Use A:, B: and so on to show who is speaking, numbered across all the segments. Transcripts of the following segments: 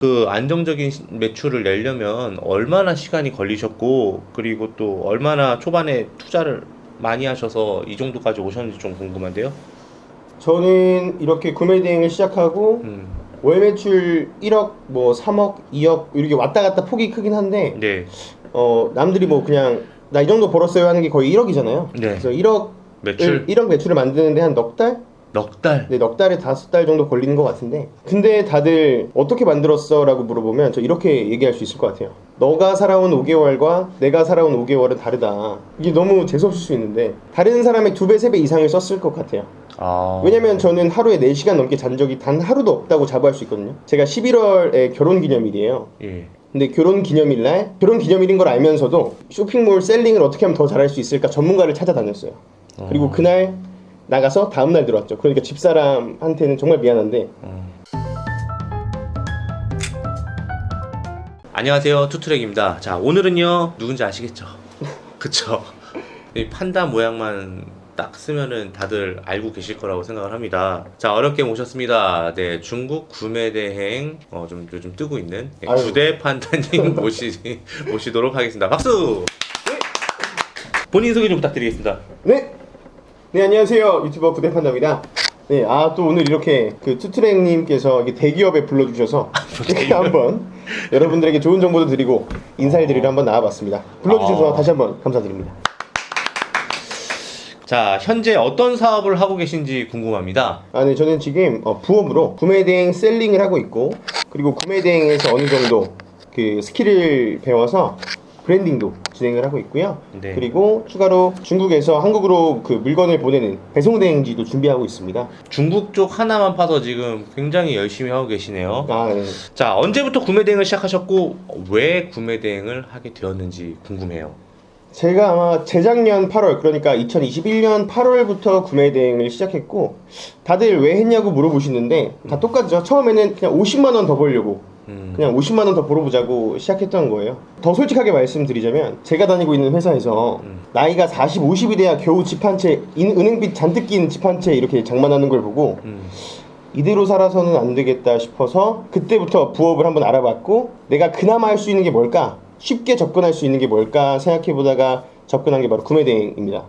A: 그 안정적인 매출을 내려면 얼마나 시간이 걸리셨고, 그리고 또 얼마나 초반에 투자를 많이 하셔서 이 정도까지 오셨는지 좀 궁금한데요.
B: 저는 이렇게 구매 대행을 시작하고 월 매출 1억, 뭐 3억, 2억 이렇게 왔다 갔다 폭이 크긴 한데
A: 네.
B: 남들이 뭐 그냥 나 이 정도 벌었어요 하는 게 거의 1억이잖아요.
A: 네.
B: 그래서 1억
A: 매출?
B: 1억 매출을 만드는데 한 넉 달?
A: 넉 달?
B: 네, 넉 달에 5달 정도 걸리는 것 같은데, 근데 다들 어떻게 만들었어? 라고 물어보면 저 이렇게 얘기할 수 있을 것 같아요. 너가 살아온 5개월과 내가 살아온 5개월은 다르다. 이게 너무 재수없을 수 있는데 다른 사람의 2배, 3배 이상을 썼을 것 같아요. 왜냐면 저는 하루에 4시간 넘게 잔 적이 단 하루도 없다고 자부할 수 있거든요. 제가 11월에 결혼기념일이에요.
A: 예.
B: 근데 결혼기념일날 결혼기념일인 걸 알면서도 쇼핑몰 셀링을 어떻게 하면 더 잘할 수 있을까 전문가를 찾아다녔어요. 그리고 그날 나가서 다음날 들어왔죠. 그러니까 집사람한테는 정말 미안한데.
A: 안녕하세요, 투트랙입니다. 자, 오늘은요, 누군지 아시겠죠? 그쵸? 이 판다 모양만 딱 쓰면은 다들 알고 계실 거라고 생각을 합니다. 자, 어렵게 모셨습니다. 네, 중국 구매 대행 좀 요즘 뜨고 있는 구대 판다님 모시도록 하겠습니다. 박수. 네. 본인 소개 좀 부탁드리겠습니다.
B: 네, 안녕하세요. 유튜버 구대판다입니다. 네, 또 오늘 이렇게 그 투트랙님께서 대기업에 불러주셔서 제가 한번 여러분들에게 좋은 정보도 드리고 인사를 드리러 한번 나와봤습니다. 불러주셔서 다시 한번 감사드립니다.
A: 자, 현재 어떤 사업을 하고 계신지 궁금합니다.
B: 네, 저는 지금 부업으로 구매대행 셀링을 하고 있고, 그리고 구매대행에서 어느 정도 그 스킬을 배워서 브랜딩도 진행을 하고 있고요.
A: 네.
B: 그리고 추가로 중국에서 한국으로 그 물건을 보내는 배송대행지도 준비하고 있습니다.
A: 중국 쪽 하나만 파서 지금 굉장히 열심히 하고 계시네요.
B: 네.
A: 자, 언제부터 구매 대행을 시작하셨고 왜 구매 대행을 하게 되었는지 궁금해요.
B: 제가 아마 재작년 8월, 그러니까 2021년 8월부터 구매 대행을 시작했고, 다들 왜 했냐고 물어보시는데 다 똑같죠. 처음에는 그냥 50만 원 더 벌려고, 그냥 50만 원 더 벌어보자고 시작했던 거예요. 더 솔직하게 말씀드리자면 제가 다니고 있는 회사에서 나이가 40, 50이 돼야 겨우 집 한 채, 은행빚 잔뜩 낀 집 한 채 이렇게 장만하는 걸 보고 이대로 살아서는 안 되겠다 싶어서 그때부터 부업을 한번 알아봤고, 내가 그나마 할 수 있는 게 뭘까? 쉽게 접근할 수 있는 게 뭘까 생각해보다가 접근한 게 바로 구매대행입니다.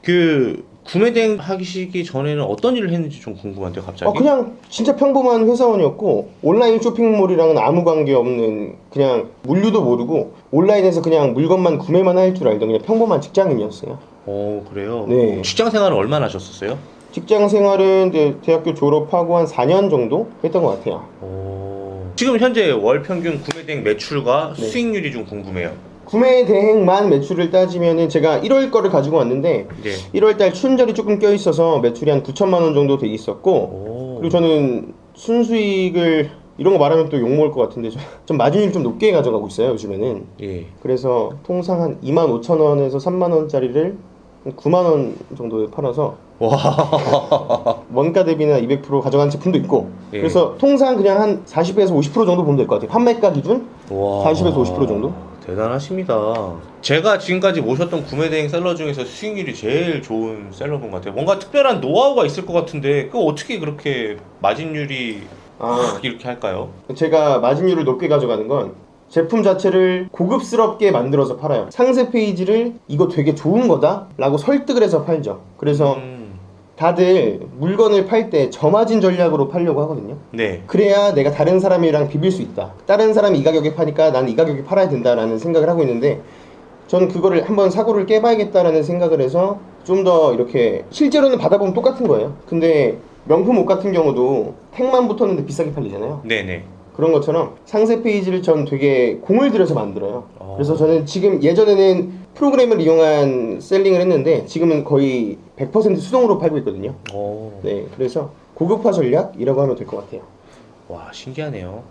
A: 그 구매대행 하시기 전에는 어떤 일을 했는지 좀 궁금한데요, 갑자기?
B: 그냥 진짜 평범한 회사원이었고, 온라인 쇼핑몰이랑은 아무 관계 없는, 그냥 물류도 모르고 온라인에서 그냥 물건만 구매만 할 줄 알던 그냥 평범한 직장인이었어요.
A: 그래요?
B: 네.
A: 직장 생활은 얼마나 하셨었어요?
B: 직장 생활은 이제 대학교 졸업하고 한 4년 정도 했던 것 같아요.
A: 지금 현재 월 평균 구매대행 매출과 수익률이 좀 궁금해요.
B: 구매 대행만 매출을 따지면은 제가 1월 거를 가지고 왔는데 1월달 춘절이 조금 껴있어서 매출이 한 9천만 원 정도 돼 있었고, 그리고 저는 순수익을 이런 거 말하면 또 욕먹을 것 같은데 좀 마진율 좀 높게 가져가고 있어요, 요즘에는. 그래서 통상 한 2만 5천 원에서 3만 원짜리를 9만 원 정도에 팔아서 원가 대비나 200% 가져간 제품도 있고, 그래서 통상 그냥 한 40에서 50% 정도 보면 될 것 같아요. 판매가 기준 40에서 50% 정도?
A: 대단하십니다. 제가 지금까지 모셨던 구매대행 셀러 중에서 수익률이 제일 좋은 셀러분 같아요. 뭔가 특별한 노하우가 있을 것 같은데 그거 어떻게 그렇게 마진율이 이렇게 할까요?
B: 제가 마진율을 높게 가져가는 건 제품 자체를 고급스럽게 만들어서 팔아요. 상세 페이지를 이거 되게 좋은 거다 라고 설득을 해서 팔죠. 그래서 다들 물건을 팔 때 저마진 전략으로 팔려고 하거든요.
A: 네.
B: 그래야 내가 다른 사람이랑 비빌 수 있다. 다른 사람이 이 가격에 파니까 나는 이 가격에 팔아야 된다라는 생각을 하고 있는데, 전 그거를 한번 사고를 깨봐야겠다라는 생각을 해서 좀 더 이렇게, 실제로는 받아보면 똑같은 거예요. 근데 명품 옷 같은 경우도 택만 붙었는데 비싸게 팔리잖아요.
A: 네네.
B: 그런 것처럼 상세 페이지를 전 되게 공을 들여서 만들어요. 그래서 저는 지금, 예전에는 프로그램을 이용한 셀링을 했는데 지금은 거의 100% 수동으로 팔고 있거든요. 네, 그래서 고급화 전략이라고 하면 될 것 같아요.
A: 와, 신기하네요.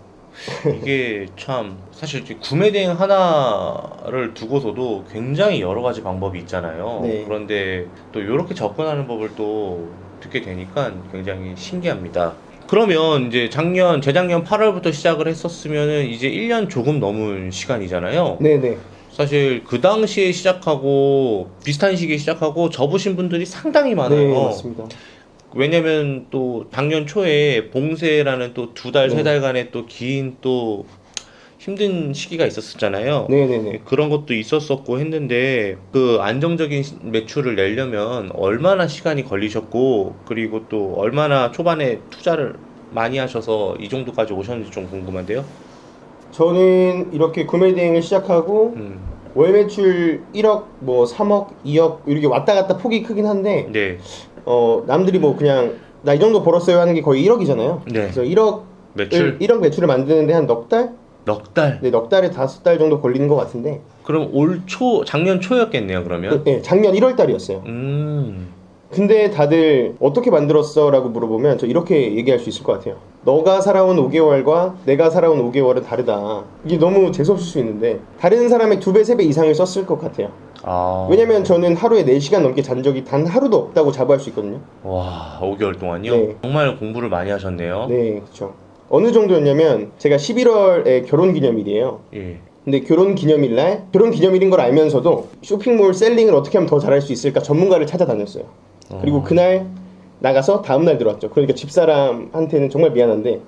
A: 이게 참 사실 구매 대행 하나를 두고서도 굉장히 여러 가지 방법이 있잖아요. 그런데 또 이렇게 접근하는 법을 또 듣게 되니까 굉장히 신기합니다. 그러면 이제 재작년 8월부터 시작을 했었으면은 이제 1년 조금 넘은 시간이잖아요.
B: 네네.
A: 사실 그 당시에 시작하고 비슷한 시기에 시작하고 접으신 분들이 상당히 많아요.
B: 네, 맞습니다.
A: 왜냐면 또 작년 초에 봉쇄라는 또 2달, 3달간의 또 긴 또 힘든 시기가 있었잖아요.
B: 네네네.
A: 그런 것도 있었었고 했는데 그 안정적인 매출을 내려면 얼마나 시간이 걸리셨고 그리고 또 얼마나 초반에 투자를 많이 하셔서 이 정도까지 오셨는지 좀 궁금한데요.
B: 저는 이렇게 구매 대행을 시작하고 월 매출 1억, 뭐 3억, 2억 이렇게 왔다 갔다 폭이 크긴 한데
A: 네.
B: 남들이 뭐 그냥 나 이 정도 벌었어요 하는 게 거의 1억이잖아요.
A: 네.
B: 그래서 1억
A: 매출
B: 1억 매출을 만드는데 한 넉 달?
A: 넉 달.
B: 네, 넉 달에 5달 정도 걸리는 것 같은데.
A: 그럼 작년 초였겠네요, 그러면.
B: 네, 작년 1월 달이었어요. 근데 다들 어떻게 만들었어? 라고 물어보면 저 이렇게 얘기할 수 있을 것 같아요. 너가 살아온 5개월과 내가 살아온 5개월은 다르다. 이게 너무 재수없을 수 있는데 다른 사람의 2배, 3배 이상을 썼을 것 같아요. 왜냐면 저는 하루에 4시간 넘게 잔 적이 단 하루도 없다고 자부할 수 있거든요.
A: 와, 5개월 동안요?
B: 네.
A: 정말 공부를 많이 하셨네요.
B: 네, 그렇죠. 어느 정도였냐면 제가 11월에 결혼기념일이에요.
A: 예.
B: 근데 결혼기념일날 결혼기념일인 걸 알면서도 쇼핑몰 셀링을 어떻게 하면 더 잘할 수 있을까 전문가를 찾아다녔어요. 그리고 그날 나가서 다음날 들어왔죠. 그러니까 집사람한테는 정말 미안한데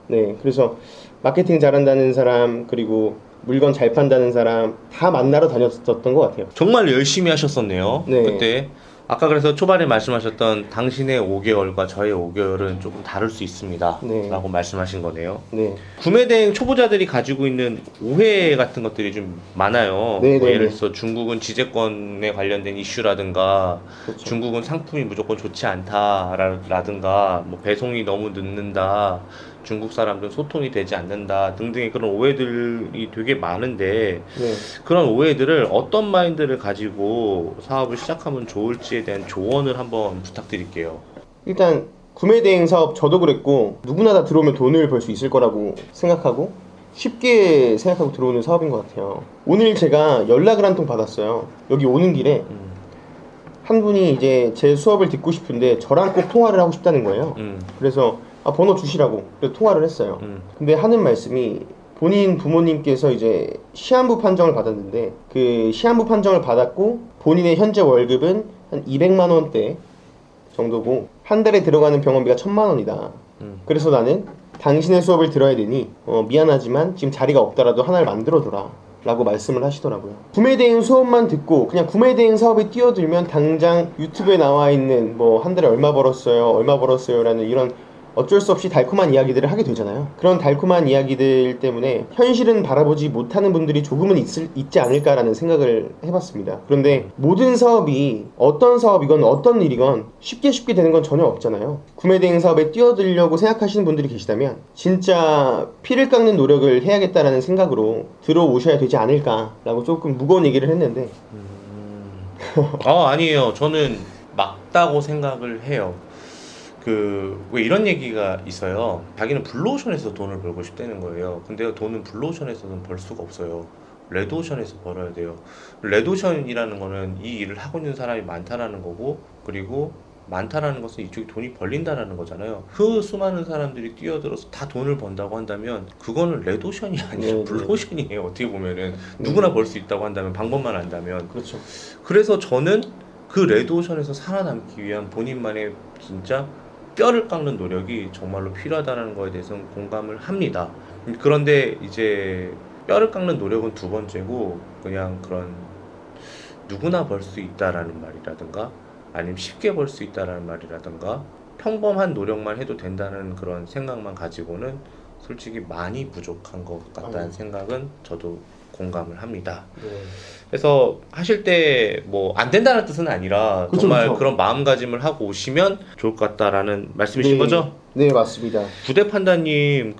B: 네, 그래서 마케팅 잘한다는 사람 그리고 물건 잘 판다는 사람 다 만나러 다녔었던 것 같아요.
A: 정말 열심히 하셨었네요.
B: 네.
A: 그때 아까 그래서 초반에 말씀하셨던 당신의 5개월과 저의 5개월은 조금 다를 수 있습니다.
B: 네.
A: 라고 말씀하신 거네요.
B: 네.
A: 구매 대행 초보자들이 가지고 있는 오해 같은 것들이 좀 많아요.
B: 네,
A: 뭐
B: 네,
A: 예를
B: 네.
A: 들어서 중국은 지재권에 관련된 이슈라든가
B: 그렇죠.
A: 중국은 상품이 무조건 좋지 않다라든가 뭐 배송이 너무 늦는다, 중국 사람들은 소통이 되지 않는다 등등의 그런 오해들이 되게 많은데
B: 네.
A: 그런 오해들을 어떤 마인드를 가지고 사업을 시작하면 좋을지에 대한 조언을 한번 부탁드릴게요.
B: 일단 구매 대행 사업 저도 그랬고 누구나 다 들어오면 돈을 벌 수 있을 거라고 생각하고 쉽게 생각하고 들어오는 사업인 것 같아요. 오늘 제가 연락을 한 통 받았어요. 여기 오는 길에 한 분이 이제 제 수업을 듣고 싶은데 저랑 꼭 통화를 하고 싶다는 거예요. 그래서 번호 주시라고 그래서 통화를 했어요. 근데 하는 말씀이 본인 부모님께서 이제 시한부 판정을 받았는데 그 시한부 판정을 받았고 본인의 현재 월급은 한 200만 원대 정도고 한 달에 들어가는 병원비가 1,000만 원이다. 그래서 나는 당신의 수업을 들어야 되니 미안하지만 지금 자리가 없더라도 하나를 만들어둬라 라고 말씀을 하시더라고요. 구매대행 수업만 듣고 그냥 구매대행 사업에 뛰어들면 당장 유튜브에 나와 있는 뭐 한 달에 얼마 벌었어요 라는 이런 어쩔 수 없이 달콤한 이야기들을 하게 되잖아요. 그런 달콤한 이야기들 때문에 현실은 바라보지 못하는 분들이 조금은 있지 않을까라는 생각을 해봤습니다. 그런데 모든 사업이 어떤 사업이건 어떤 일이건 쉽게 되는 건 전혀 없잖아요. 구매대행 사업에 뛰어들려고 생각하시는 분들이 계시다면 진짜 피를 깎는 노력을 해야겠다라는 생각으로 들어오셔야 되지 않을까라고 조금 무거운 얘기를 했는데
A: 아니에요. 저는 맞다고 생각을 해요. 왜 이런 얘기가 있어요. 자기는 블루오션에서 돈을 벌고 싶다는 거예요. 근데 돈은 블루오션에서는 벌 수가 없어요. 레드오션에서 벌어야 돼요. 레드오션이라는 거는 이 일을 하고 있는 사람이 많다라는 거고, 그리고 많다라는 것은 이쪽이 돈이 벌린다라는 거잖아요. 그 수많은 사람들이 뛰어들어서 다 돈을 번다고 한다면 그거는 레드오션이 아니라
B: 네,
A: 블루오션이에요. 어떻게 보면은 누구나 벌 수 있다고 한다면, 방법만 안다면.
B: 그렇죠.
A: 그래서 저는 그 레드오션에서 살아남기 위한 본인만의 진짜 뼈를 깎는 노력이 정말로 필요하다는 거에 대해서는 공감을 합니다. 그런데 이제 뼈를 깎는 노력은 두 번째고, 그냥 그런 누구나 벌 수 있다라는 말이라든가 아니면 쉽게 벌 수 있다라는 말이라든가 평범한 노력만 해도 된다는 그런 생각만 가지고는 솔직히 많이 부족한 것 같다는 생각은 저도 공감을 합니다.
B: 네.
A: 그래서 하실 때 뭐 안 된다는 뜻은 아니라
B: 그쵸,
A: 정말
B: 그쵸.
A: 그런 마음가짐을 하고 오시면 좋을 것 같다라는 말씀이신
B: 네.
A: 거죠?
B: 네, 맞습니다.
A: 부대 판다님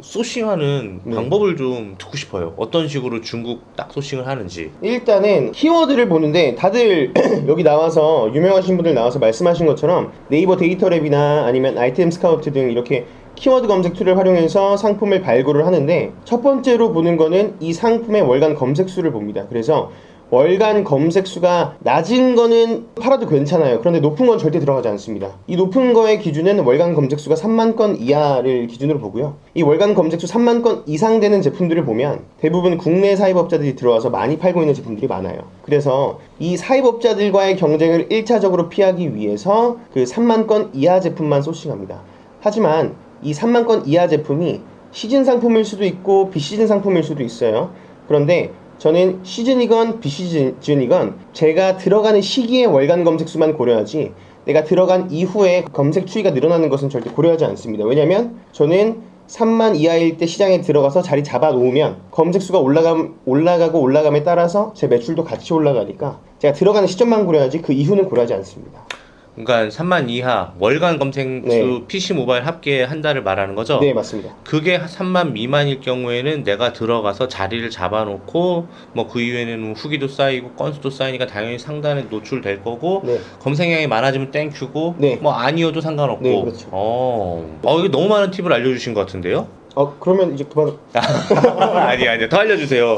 A: 소싱하는
B: 네.
A: 방법을 좀 듣고 싶어요. 어떤 식으로 중국 딱 소싱을 하는지.
B: 일단은 키워드를 보는데 다들 여기 나와서 유명하신 분들 나와서 말씀하신 것처럼 네이버 데이터랩이나 아니면 아이템 스카우트 등 이렇게 키워드 검색 툴을 활용해서 상품을 발굴을 하는데 첫 번째로 보는 거는 이 상품의 월간 검색 수를 봅니다. 그래서 월간 검색 수가 낮은 거는 팔아도 괜찮아요. 그런데 높은 건 절대 들어가지 않습니다. 이 높은 거의 기준은 월간 검색 수가 3만 건 이하를 기준으로 보고요. 이 월간 검색 수 3만 건 이상 되는 제품들을 보면 대부분 국내 사입업자들이 들어와서 많이 팔고 있는 제품들이 많아요. 그래서 이 사입업자들과의 경쟁을 1차적으로 피하기 위해서 그 3만 건 이하 제품만 소싱합니다. 하지만 이 3만 건 이하 제품이 시즌 상품일 수도 있고 비시즌 상품일 수도 있어요. 그런데 저는 시즌이건 비시즌이건 제가 들어가는 시기에 월간 검색 수만 고려하지 내가 들어간 이후에 검색 추이가 늘어나는 것은 절대 고려하지 않습니다. 왜냐면 저는 3만 이하일 때 시장에 들어가서 자리 잡아 놓으면 검색 수가 올라가고 올라감에 따라서 제 매출도 같이 올라가니까 제가 들어가는 시점만 고려하지 그 이후는 고려하지 않습니다.
A: 그러니까 3만 이하 월간 검색수
B: 네.
A: PC 모바일 합계 한 달을 말하는 거죠?
B: 네, 맞습니다.
A: 그게 3만 미만일 경우에는 내가 들어가서 자리를 잡아놓고 뭐 그 이후에는 후기도 쌓이고 건수도 쌓이니까 당연히 상단에 노출될 거고
B: 네.
A: 검색량이 많아지면 땡큐고
B: 네.
A: 뭐 아니어도 상관없고.
B: 네, 그렇죠.
A: 이게 너무 많은 팁을 알려주신 것 같은데요?
B: 그러면 이제 그만.
A: 아니 더 알려주세요.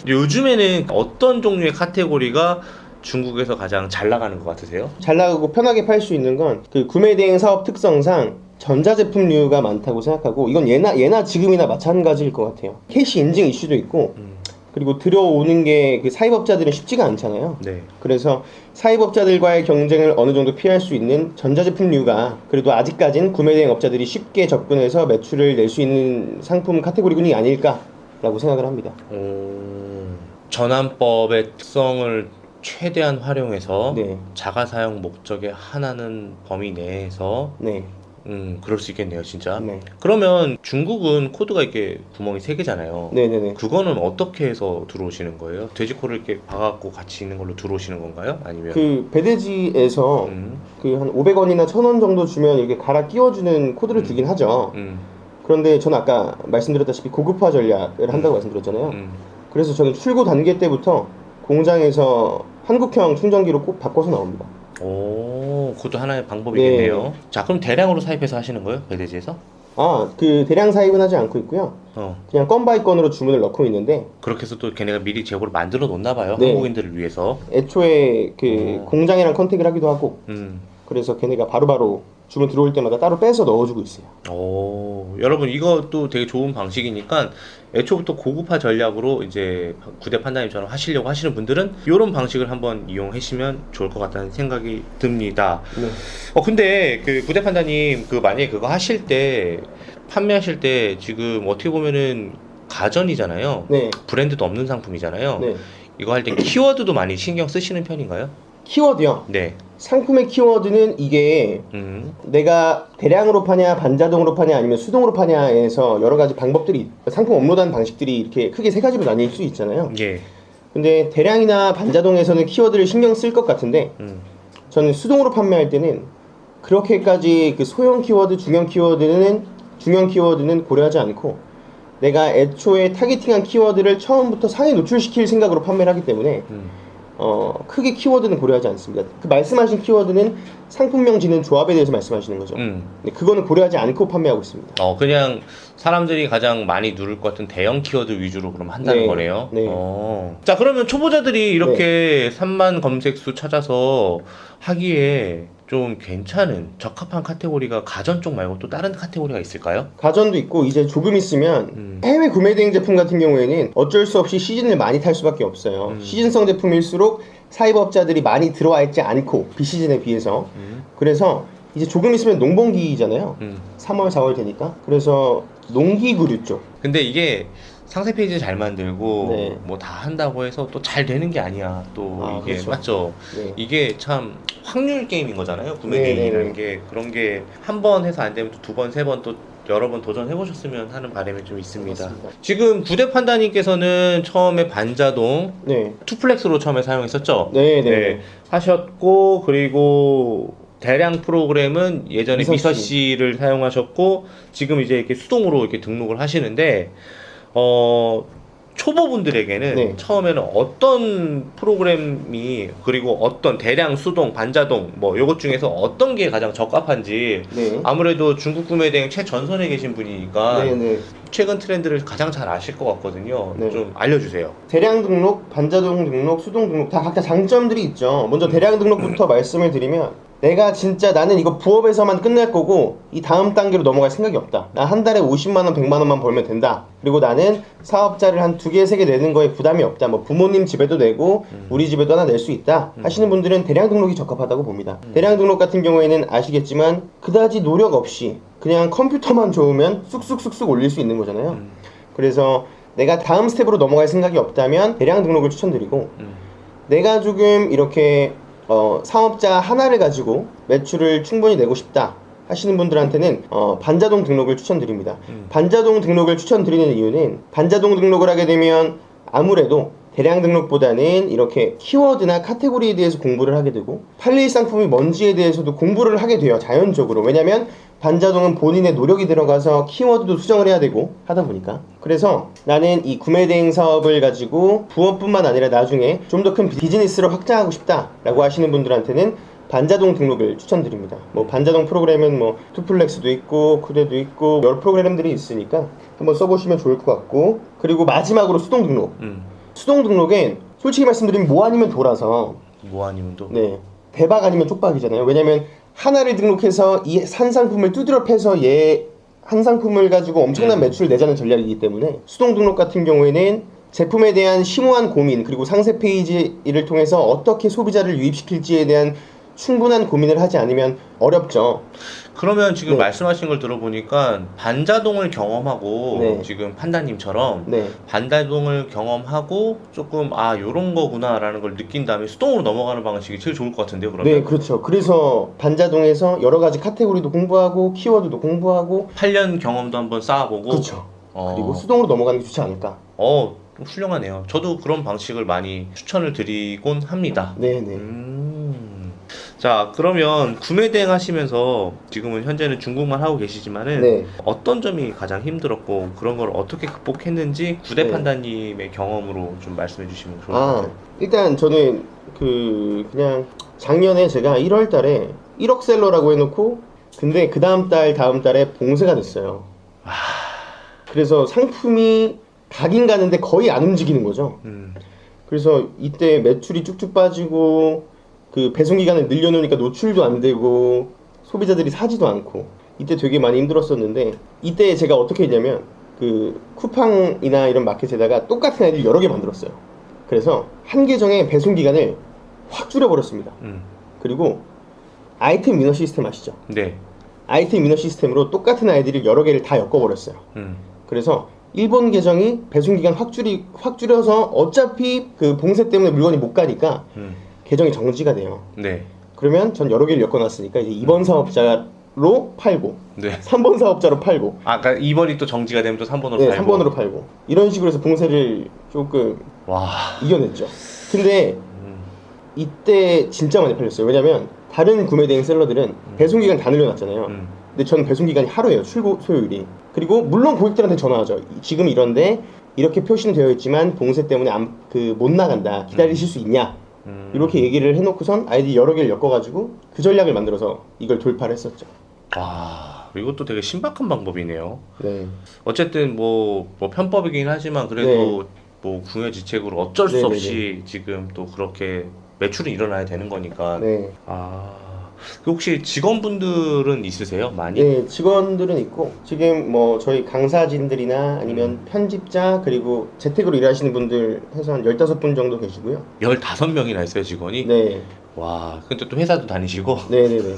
A: 요즘에는 어떤 종류의 카테고리가 중국에서 가장 잘 나가는 것 같으세요?
B: 잘 나가고 편하게 팔 수 있는 건 그 구매 대행 사업 특성상 전자제품류가 많다고 생각하고 이건 예나 지금이나 마찬가지일 것 같아요. 캐시 인증 이슈도 있고 그리고 들어오는 게 그 사입업자들은 쉽지가 않잖아요.
A: 네.
B: 그래서 사입업자들과의 경쟁을 어느 정도 피할 수 있는 전자제품류가 그래도 아직까진 구매 대행 업자들이 쉽게 접근해서 매출을 낼 수 있는 상품 카테고리군이 아닐까라고 생각을 합니다.
A: 전환법의 특성을 최대한 활용해서
B: 네.
A: 자가 사용 목적에 하나는 범위 내에서
B: 네.
A: 그럴 수 있겠네요, 진짜.
B: 네.
A: 그러면 중국은 코드가 이렇게 구멍이 3개잖아요.
B: 네네네.
A: 그거는 어떻게 해서 들어오시는 거예요? 돼지코를 이렇게 박아갖고 같이 있는 걸로 들어오시는 건가요? 아니면
B: 그 배대지에서 그 한 500원이나 1000원 정도 주면 이렇게 갈아 끼워주는 코드를 주긴 하죠. 그런데 저는 아까 말씀드렸다시피 고급화 전략을 한다고 말씀드렸잖아요. 그래서 저는 출고 단계 때부터 공장에서 한국형 충전기로 꼭 바꿔서 나옵니다.
A: 그것도 하나의 방법이겠네요.
B: 네.
A: 자, 그럼 대량으로 사입해서 하시는 거예요? 배대지에서?
B: 그 대량 사입은 하지 않고 있고요. 그냥 건 바이 건으로 주문을 넣고 있는데
A: 그렇게 해서 또 걔네가 미리 재고를 만들어 놓나 봐요.
B: 네.
A: 한국인들을 위해서.
B: 애초에 그 공장이랑 컨택을 하기도 하고 그래서 걔네가 바로바로 주문 들어올 때마다 따로 빼서 넣어주고 있어요.
A: 여러분 이것도 되게 좋은 방식이니까 애초부터 고급화 전략으로 이제 구대 판단님처럼 하시려고 하시는 분들은 이런 방식을 한번 이용하시면 좋을 것 같다는 생각이 듭니다.
B: 네.
A: 근데 그 구대 판단님 만약에 그거 하실 때 판매하실 때 지금 어떻게 보면은 가전이잖아요.
B: 네.
A: 브랜드도 없는 상품이잖아요.
B: 네.
A: 이거 할 때 키워드도 많이 신경 쓰시는 편인가요?
B: 키워드요.
A: 네.
B: 상품의 키워드는 이게 내가 대량으로 파냐 반자동으로 파냐 아니면 수동으로 파냐에서 여러 가지 방법들이 상품 업로드하는 방식들이 이렇게 크게 3가지로 나뉠 수 있잖아요.
A: 예.
B: 근데 대량이나 반자동에서는 키워드를 신경 쓸 것 같은데 저는 수동으로 판매할 때는 그렇게까지 그 소형 키워드, 중형 키워드는 고려하지 않고 내가 애초에 타겟팅한 키워드를 처음부터 상위 노출시킬 생각으로 판매를 하기 때문에 크게 키워드는 고려하지 않습니다. 그 말씀하신 키워드는 상품명 짓는 조합에 대해서 말씀하시는 거죠. 근데 그거는 고려하지 않고 판매하고 있습니다.
A: 그냥 사람들이 가장 많이 누를 것 같은 대형 키워드 위주로 그럼 한다는
B: 네.
A: 거네요.
B: 네.
A: 자, 그러면 초보자들이 이렇게 3만 검색수 찾아서 하기에 좀 괜찮은 적합한 카테고리가 가전 쪽 말고 또 다른 카테고리가 있을까요?
B: 가전도 있고 이제 조금 있으면 해외 구매 대행 제품 같은 경우에는 어쩔 수 없이 시즌을 많이 탈 수밖에 없어요. 시즌성 제품일수록 사입업자들이 많이 들어와 있지 않고 비시즌에 비해서 그래서 이제 조금 있으면 농번기잖아요. 3월 4월 되니까 그래서 농기구류 쪽.
A: 근데 이게 상세 페이지 잘 만들고
B: 네.
A: 뭐 다 한다고 해서 또 잘 되는 게 아니야. 또 이게
B: 그렇죠.
A: 맞죠?
B: 네.
A: 이게 참 확률 게임인 거잖아요. 구매
B: 네,
A: 대행이라는
B: 네,
A: 게 그런 게 한 번 해서 안 되면 또 2번, 3번 또 여러 번 도전해 보셨으면 하는 바람이 좀 있습니다.
B: 맞습니다.
A: 지금 구대 판다님께서는 처음에 반자동
B: 네.
A: 투플렉스로 처음에 사용했었죠?
B: 네.
A: 하셨고 그리고 대량 프로그램은 예전에
B: 미서씨.
A: 미서씨를 사용하셨고 지금 이제 이렇게 수동으로 이렇게 등록을 하시는데 초보분들에게는
B: 네.
A: 처음에는 어떤 프로그램이 그리고 어떤 대량 수동, 반자동 뭐 요것 중에서 어떤 게 가장 적합한지
B: 네.
A: 아무래도 중국 구매 대행 최전선에 계신 분이니까
B: 네네.
A: 최근 트렌드를 가장 잘 아실 것 같거든요.
B: 네.
A: 좀 알려주세요.
B: 대량 등록, 반자동 등록, 수동 등록 다 각자 장점들이 있죠. 먼저 대량 등록부터 말씀을 드리면 내가 진짜 나는 이거 부업에서만 끝낼 거고 이 다음 단계로 넘어갈 생각이 없다. 나 한 달에 50만 원, 100만 원만 벌면 된다. 그리고 나는 사업자를 한 2개, 3개 내는 거에 부담이 없다. 뭐 부모님 집에도 내고 우리 집에도 하나 낼 수 있다 하시는 분들은 대량 등록이 적합하다고 봅니다. 대량 등록 같은 경우에는 아시겠지만 그다지 노력 없이 그냥 컴퓨터만 좋으면 쑥쑥쑥쑥 올릴 수 있는 거잖아요. 그래서 내가 다음 스텝으로 넘어갈 생각이 없다면 대량 등록을 추천드리고 내가 조금 이렇게 사업자 하나를 가지고 매출을 충분히 내고 싶다 하시는 분들한테는 반자동 등록을 추천드립니다. 반자동 등록을 추천드리는 이유는 반자동 등록을 하게 되면 아무래도 대량 등록보다는 이렇게 키워드나 카테고리에 대해서 공부를 하게 되고 팔릴 상품이 뭔지에 대해서도 공부를 하게 돼요. 자연적으로. 왜냐면 반자동은 본인의 노력이 들어가서 키워드도 수정을 해야 되고 하다 보니까 그래서 나는 이 구매 대행 사업을 가지고 부업뿐만 아니라 나중에 좀 더 큰 비즈니스로 확장하고 싶다 라고 하시는 분들한테는 반자동 등록을 추천드립니다. 뭐 반자동 프로그램은 뭐 투플렉스도 있고 쿠데도 있고 여러 프로그램들이 있으니까 한번 써보시면 좋을 것 같고 그리고 마지막으로 수동 등록. 수동 등록엔 솔직히 말씀드리면 뭐 아니면 돌아서
A: 뭐 아니면 또
B: 네 대박 아니면 쪽박이잖아요. 왜냐면 하나를 등록해서 이 한 상품을 두드려 패서 얘 한 상품을 가지고 엄청난 매출을 내자는 전략이기 때문에 수동 등록 같은 경우에는 제품에 대한 심오한 고민 그리고 상세 페이지를 통해서 어떻게 소비자를 유입시킬지에 대한 충분한 고민을 하지 않으면 어렵죠.
A: 그러면 지금
B: 네.
A: 말씀하신 걸 들어보니까 반자동을 경험하고
B: 네.
A: 지금 판다님처럼
B: 네.
A: 반자동을 경험하고 조금 요런 거구나라는 걸 느낀 다음에 수동으로 넘어가는 방식이 제일 좋을 것 같은데요. 그러면
B: 네, 그렇죠. 그래서 반자동에서 여러 가지 카테고리도 공부하고 키워드도 공부하고
A: 8년 경험도 한번 쌓아보고
B: 그렇죠. 그리고 수동으로 넘어가는 게 좋지 않을까.
A: 훌륭하네요. 저도 그런 방식을 많이 추천을 드리곤 합니다.
B: 네네.
A: 자, 그러면 구매 대행 하시면서 지금은 현재는 중국만 하고 계시지만은
B: 네.
A: 어떤 점이 가장 힘들었고 그런 걸 어떻게 극복했는지 구대
B: 네.
A: 판다님의 경험으로 좀 말씀해 주시면 좋을 것 같아요.
B: 일단 저는 그냥 작년에 제가 1월 달에 1억 셀러라고 해놓고 근데 그 다음 달에 봉쇄가 됐어요. 그래서 상품이 가긴 가는데 거의 안 움직이는 거죠. 그래서 이때 매출이 쭉쭉 빠지고 그 배송 기간을 늘려놓으니까 노출도 안 되고 소비자들이 사지도 않고 이때 되게 많이 힘들었었는데 이때 제가 어떻게 했냐면 그 쿠팡이나 이런 마켓에다가 똑같은 아이디를 여러 개 만들었어요. 그래서 한 계정의 배송 기간을 확 줄여버렸습니다. 그리고 아이템 위너 시스템 아시죠?
A: 네.
B: 아이템 위너 시스템으로 똑같은 아이디를 여러 개를 다 엮어버렸어요. 그래서 일본 계정이 배송 기간 확 줄여서 어차피 그 봉쇄 때문에 물건이 못 가니까 계정이 정지가 돼요.
A: 네.
B: 그러면 전 여러 개를 엮어놨으니까 이제 2번 사업자로 팔고
A: 네.
B: 3번 사업자로 팔고
A: 그러니까 2번이 또 정지가 되면 또 3번으로
B: 네,
A: 팔고
B: 3번으로 팔고 이런 식으로 해서 봉쇄를 조금
A: 와.
B: 이겨냈죠. 근데 이때 진짜 많이 팔렸어요. 왜냐면 다른 구매 대행 셀러들은 배송 기간 다 늘려놨잖아요. 근데 저는 배송 기간이 하루예요. 출고 소요일이. 그리고 물론 고객들한테 전화하죠. 지금 이런데 이렇게 표시는 되어 있지만 봉쇄 때문에 못 나간다. 기다리실 수 있냐? 이렇게 얘기를 해놓고선 아이디 여러 개를 엮어가지고 그 전략을 만들어서 이걸 돌파를 했었죠.
A: 와, 이것도 되게 신박한 방법이네요.
B: 네.
A: 어쨌든 뭐 편법이긴 하지만 그래도 뭐 궁여지책으로 어쩔 수
B: 네네네.
A: 없이 지금 또 그렇게 매출이 일어나야 되는 거니까.
B: 네.
A: 그 혹시 직원분들은 있으세요? 많이?
B: 네, 직원들은 있고 지금 뭐 저희 강사진들이나 아니면 편집자 그리고 재택으로 일하시는 분들 해서 한 15분 정도 계시고요.
A: 15명이나 있어요, 직원이?
B: 네.
A: 와, 근데 또 회사도 다니시고?
B: 네네네.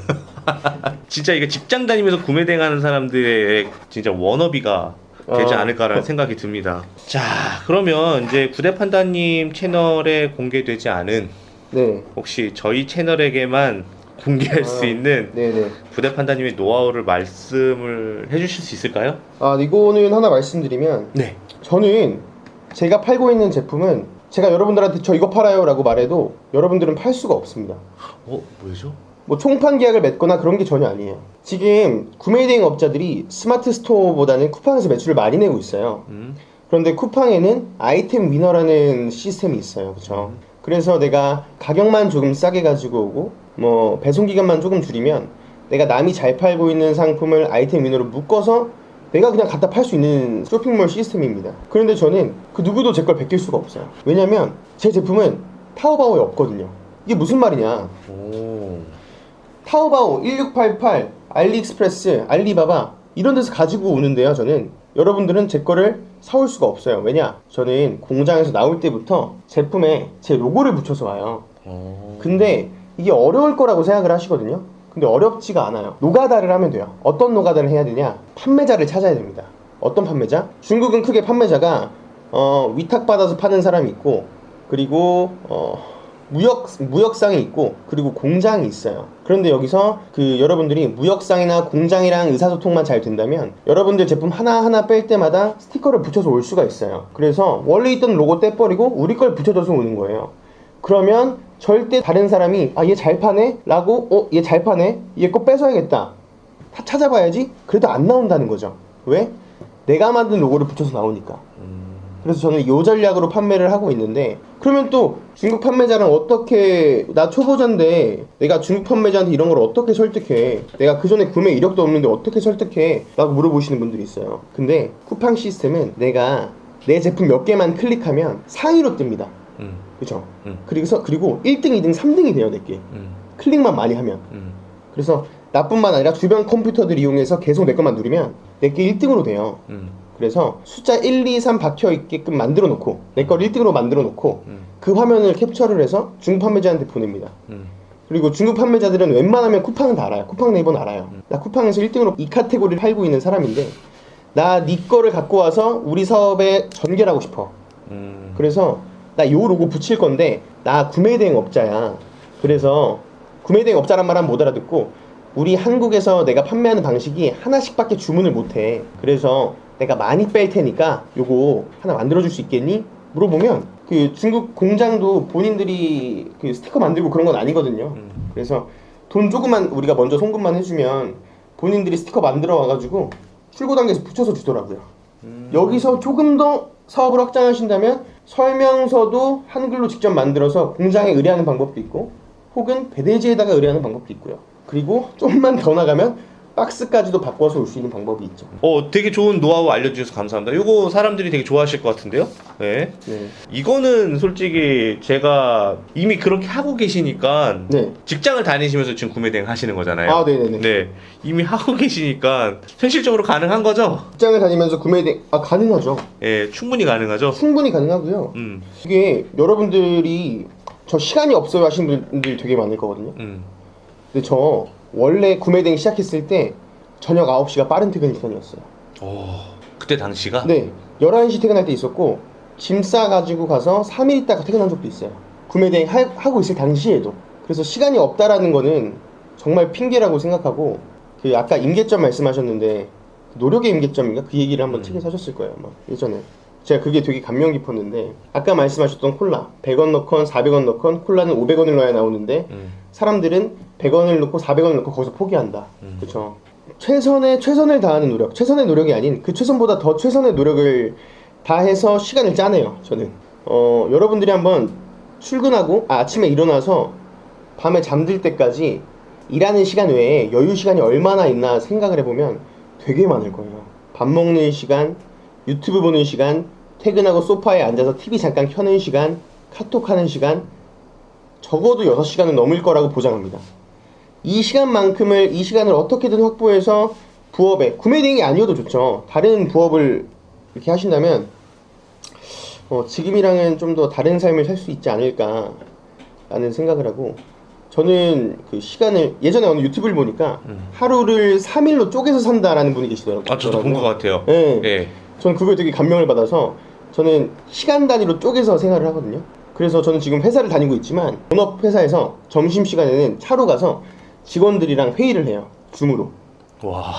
A: 진짜 이게 직장 다니면서 구매 대행하는 사람들의 진짜 워너비가 되지 않을까라는 생각이 듭니다. 자, 그러면 이제 구대 판다님 채널에 공개되지 않은
B: 네.
A: 혹시 저희 채널에게만 공개할 수 있는
B: 네네.
A: 구대 판다님의 노하우를 말씀을 해주실 수 있을까요?
B: 이거는 하나 말씀드리면
A: 네.
B: 저는 제가 팔고 있는 제품은 제가 여러분들한테 저 이거 팔아요 라고 말해도 여러분들은 팔 수가 없습니다.
A: 뭐죠?
B: 뭐 총판 계약을 맺거나 그런 게 전혀 아니에요. 지금 구매 대행 업자들이 스마트 스토어보다는 쿠팡에서 매출을 많이 내고 있어요. 그런데 쿠팡에는 아이템 위너라는 시스템이 있어요. 그쵸? 그래서 내가 가격만 조금 싸게 가지고 오고 뭐 배송기간만 조금 줄이면 내가 남이 잘 팔고 있는 상품을 아이템 위너로 묶어서 내가 그냥 갖다 팔 수 있는 쇼핑몰 시스템입니다. 그런데 저는 그 누구도 제 걸 베낄 수가 없어요. 왜냐면 제 제품은 타오바오에 없거든요. 이게 무슨 말이냐.
A: 오.
B: 타오바오, 1688, 알리익스프레스, 알리바바 이런 데서 가지고 오는데요. 저는 여러분들은 제 거를 사올 수가 없어요. 왜냐? 저는 공장에서 나올 때부터 제품에 제 로고를 붙여서 와요.
A: 오.
B: 근데 이게 어려울 거라고 생각을 하시거든요. 근데 어렵지가 않아요. 노가다를 하면 돼요. 어떤 노가다를 해야 되냐? 판매자를 찾아야 됩니다. 어떤 판매자? 중국은 크게 판매자가 위탁받아서 파는 사람이 있고, 그리고 무역상이 있고, 그리고 공장이 있어요. 그런데 여기서 여러분들이 무역상이나 공장이랑 의사소통만 잘 된다면 여러분들 제품 하나하나 뺄 때마다 스티커를 붙여서 올 수가 있어요. 그래서 원래 있던 로고 떼버리고 우리 걸 붙여줘서 오는 거예요. 그러면 절대 다른 사람이 얘 잘 파네? 라고 얘 잘 파네? 얘 거 뺏어야겠다. 다 찾아봐야지? 그래도 안 나온다는 거죠. 왜? 내가 만든 로고를 붙여서 나오니까. 그래서 저는 이 전략으로 판매를 하고 있는데, 그러면 또 중국 판매자랑 어떻게, 나 초보자인데 내가 중국 판매자한테 이런 걸 어떻게 설득해? 내가 그 전에 구매 이력도 없는데 어떻게 설득해? 라고 물어보시는 분들이 있어요. 근데 쿠팡 시스템은 내가 내 제품 몇 개만 클릭하면 상위로 뜹니다. 그죠? 그리고 1등, 2등, 3등이 돼요, 내게. 클릭만 많이 하면. 그래서 나뿐만 아니라 주변 컴퓨터들 이용해서 계속 내 것만 누르면 내게 1등으로 돼요. 그래서 숫자 1, 2, 3 박혀 있게끔 만들어 놓고 내 걸 1등으로 만들어 놓고 그 화면을 캡처를 해서 중국 판매자한테 보냅니다. 그리고 중국 판매자들은 웬만하면 쿠팡은 다 알아요. 쿠팡 네이버는 알아요. 나 쿠팡에서 1등으로 이 카테고리를 팔고 있는 사람인데 나 네 거를 갖고 와서 우리 사업에 전개하고 싶어. 그래서 나 요 로고 붙일 건데 나 구매대행업자야. 그래서 구매대행업자란 말 하면 못 알아듣고 우리 한국에서 내가 판매하는 방식이 하나씩밖에 주문을 못해. 그래서 내가 많이 뺄 테니까 요거 하나 만들어줄 수 있겠니? 물어보면 그 중국 공장도 본인들이 그 스티커 만들고 그런 건 아니거든요. 그래서 돈 조금만 우리가 먼저 송금만 해주면 본인들이 스티커 만들어 와가지고 출고 단계에서 붙여서 주더라고요. 여기서 조금 더 사업을 확장하신다면 설명서도 한글로 직접 만들어서 공장에 의뢰하는 방법도 있고, 혹은 배대지에다가 의뢰하는 방법도 있고요. 그리고 좀만 더 나가면 박스까지도 바꿔서 올 수 있는 방법이 있죠.
A: 되게 좋은 노하우 알려주셔서 감사합니다. 이거 사람들이 되게 좋아하실 것 같은데요? 네.
B: 네.
A: 이거는 솔직히 제가 이미 그렇게 하고 계시니까
B: 네.
A: 직장을 다니시면서 지금 구매 대행 하시는 거잖아요.
B: 아, 네네네.
A: 네. 이미 하고 계시니까 현실적으로 가능한 거죠?
B: 직장을 다니면서 가능하죠.
A: 예, 충분히 가능하죠?
B: 충분히 가능하고요. 이게 여러분들이 저 시간이 없어요 하시는 분들이 되게 많을 거거든요. 근데 저 원래 구매대행 시작했을 때 저녁 9시가 빠른 퇴근 시간이었어요.
A: 그때 당시가?
B: 네, 11시 퇴근할 때 있었고 짐 싸가지고 가서 3일 있다가 퇴근한 적도 있어요. 구매대행 하고 있을 당시에도. 그래서 시간이 없다라는 거는 정말 핑계라고 생각하고, 아까 임계점 말씀하셨는데 노력의 임계점인가? 그 얘기를 한번 책에 사셨을 거예요 아마 예전에. 제가 그게 되게 감명 깊었는데, 아까 말씀하셨던 콜라 100원 넣건 400원 넣건 콜라는 500원을 넣어야 나오는데 사람들은 100원을 넣고 400원을 넣고 거기서 포기한다. 그쵸? 최선을 다하는 노력, 최선의 노력이 아닌 그 최선보다 더 최선의 노력을 다해서 시간을 짜내요. 저는 여러분들이 한번 출근하고 아침에 일어나서 밤에 잠들 때까지 일하는 시간 외에 여유 시간이 얼마나 있나 생각을 해보면 되게 많을 거예요. 밥 먹는 시간, 유튜브 보는 시간, 퇴근하고 소파에 앉아서 TV 잠깐 켜는 시간, 카톡하는 시간, 적어도 6시간은 넘을 거라고 보장합니다. 이 시간을 어떻게든 확보해서 부업에, 구매대행이 아니어도 좋죠. 다른 부업을 이렇게 하신다면 지금이랑은 좀 더 다른 삶을 살 수 있지 않을까 라는 생각을 하고, 저는 그 시간을 예전에 어느 유튜브를 보니까 하루를 3일로 쪼개서 산다라는 분이 계시더라고요.
A: 저도 본 것 같아요.
B: 네.
A: 예.
B: 저는 그거에 되게 감명을 받아서 저는 시간 단위로 쪼개서 생활을 하거든요. 그래서 저는 지금 회사를 다니고 있지만 본업 회사에서 점심시간에는 차로 가서 직원들이랑 회의를 해요. 줌으로.
A: 와.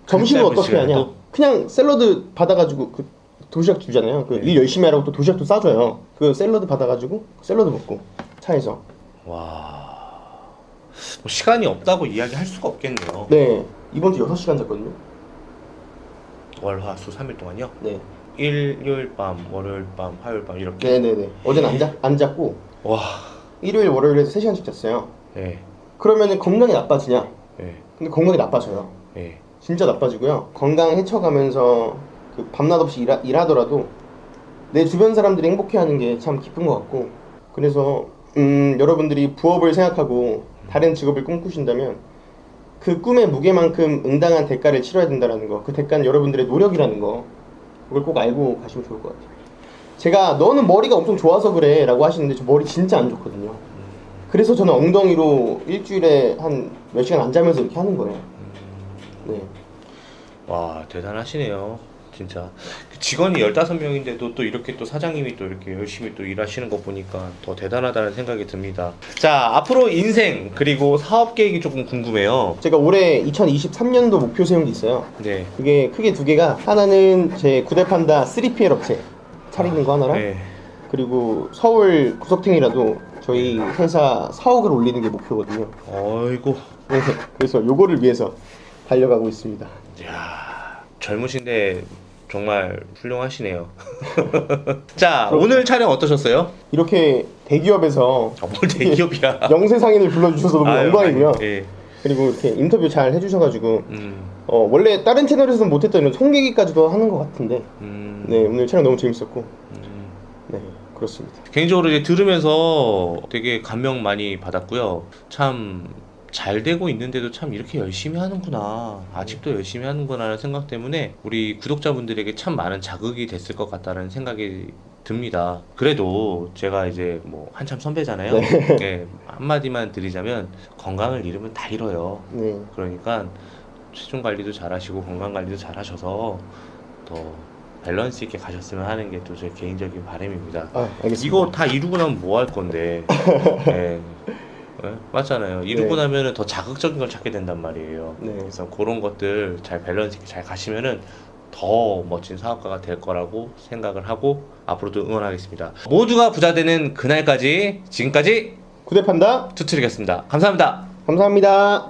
B: 점심을
A: 짧은
B: 어떻게
A: 시간에도?
B: 하냐? 그냥 샐러드 받아가지고 도시락 주잖아요. 일 열심히 하라고 또 도시락도 싸줘요. 그 샐러드 받아가지고 샐러드 먹고 차에서.
A: 와. 시간이 없다고 이야기할 수가 없겠네요.
B: 네. 이번 주 6시간 잤거든요.
A: 월, 화, 수 3일 동안요?
B: 네.
A: 일요일 밤, 월요일 밤, 화요일 밤 이렇게.
B: 네네네. 어제는 안 잤고
A: 와.
B: 일요일 월요일에서 3시간씩 잤어요.
A: 예.
B: 그러면은 건강이 나빠지냐?
A: 예.
B: 근데 건강이 나빠져요.
A: 예.
B: 진짜 나빠지고요. 건강 해쳐가면서 그 밤낮 없이 일하더라도 내 주변 사람들이 행복해하는 게 참 기쁜 것 같고, 그래서 여러분들이 부업을 생각하고 다른 직업을 꿈꾸신다면 그 꿈의 무게만큼 응당한 대가를 치러야 된다는 거, 그 대가는 여러분들의 노력이라는 거, 그걸 꼭 알고 가시면 좋을 것 같아요. 제가 너는 머리가 엄청 좋아서 그래 라고 하시는데 저 머리 진짜 안 좋거든요. 그래서 저는 엉덩이로 일주일에 한 몇 시간 안 자면서 이렇게 하는 거예요. 네.
A: 와, 대단하시네요. 진짜. 직원이 15명인데도 또 이렇게 또 사장님이 또 이렇게 열심히 또 일하시는 거 보니까 더 대단하다는 생각이 듭니다. 자, 앞으로 인생 그리고 사업 계획이 조금 궁금해요.
B: 제가 올해 2023년도 목표 세운 게 있어요.
A: 네.
B: 그게 크게 두 개가, 하나는 제 구대판다 3PL 업체 차리는 거 하나랑,
A: 네.
B: 그리고 서울 구석탱이라도 저희 회사 4억을 올리는 게 목표거든요.
A: 어이구.
B: 네, 그래서 요거를 위해서 달려가고 있습니다.
A: 이야, 젊으신데 정말 훌륭하시네요. 자, 오늘 촬영 어떠셨어요?
B: 이렇게 대기업에서
A: 뭘 대기업이야.
B: 영세상인을 불러주셔서 너무
A: 아유,
B: 영광이고요.
A: 아유, 예.
B: 그리고 이렇게 인터뷰 잘 해주셔가지고
A: 음.
B: 원래 다른 채널에서는 못했던 이런 송얘기까지도 하는 것 같은데, 네, 오늘 촬영 너무 재밌었고, 네, 그렇습니다.
A: 개인적으로 이제 들으면서 되게 감명 많이 받았고요. 참 잘 되고 있는데도 참 이렇게 열심히 하는구나, 아직도 열심히 하는구나 하는 생각 때문에 우리 구독자분들에게 참 많은 자극이 됐을 것 같다는 생각이 듭니다. 그래도 제가 이제 뭐 한참 선배잖아요. 예, 한마디만 드리자면 건강을 잃으면 다 잃어요.
B: 네,
A: 그러니까 체중 관리도 잘하시고 건강 관리도 잘하셔서 더 밸런스 있게 가셨으면 하는 게 또 제 개인적인 바람입니다.
B: 알겠습니다.
A: 이거 다 이루고 나면 뭐 할 건데? 예. 예? 맞잖아요. 이루고
B: 네.
A: 나면은 더 자극적인 걸 찾게 된단 말이에요.
B: 네.
A: 그래서 그런 것들 잘 밸런스 있게 잘 가시면은 더 멋진 사업가가 될 거라고 생각을 하고 앞으로도 응원하겠습니다. 모두가 부자 되는 그날까지 지금까지
B: 구대판다
A: 투트리겠습니다. 감사합니다.
B: 감사합니다.